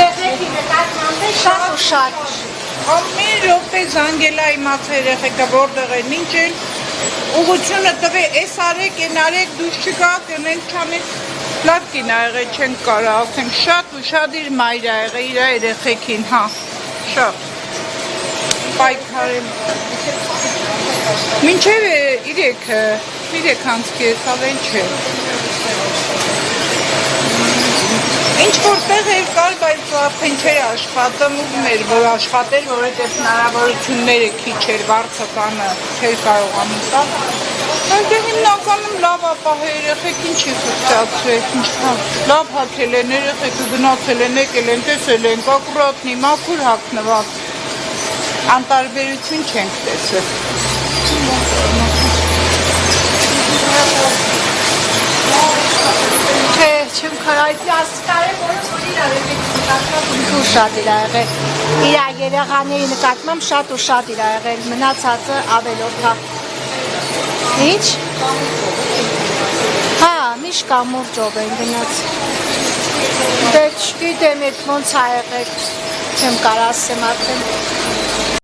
Երեխեքի նկատմամբ շատ ու շատ։ Ամեն րոպե զանգելա իմացա երեխեքը որտեղ են, ինչ են, ուղղությունը տվե, էս արեք, են արեք, դուրս չգաք, ենք չանեք, լավ կին ա եղել չենք կարա, ասենք շատ ու շատ իր մայր ա եղել իր երեխեքին, հա, շատ պայքարել։ Մինչև իրեք անցքի ես ավել չէ։ Ինչ որտեղ էր կար, բայց արդեն չէր աշխատում էր, որ աշխատել, որովհետև հնարավորությունները քիչ էր, վարձը տանը չէր կարողանում տալ։ Բայց հիմնականում լավ ապահ երեխեք ինչի ֆրկցիացրել, լավ հագել են երեխեքը, գնացել են, եկել են, տեսել են, ակուրատնի, մաքուր հագնված, անտարբերություն չենք տեսել։ Չէ, չեմ կարայցի կարևորը, որ իր երեխեքի նկատմամբ ու շատ իր եղել, իր երեխաների նկատմամբ շատ ու շատ իր եղել, մնացածը ավելորդ հա։ Ինչ? Հա, միշտ կամուրջով են գնաց։ Դե չգիտեմ էդ ոնց ա եղել, չեմ կար ասեմ արդեն։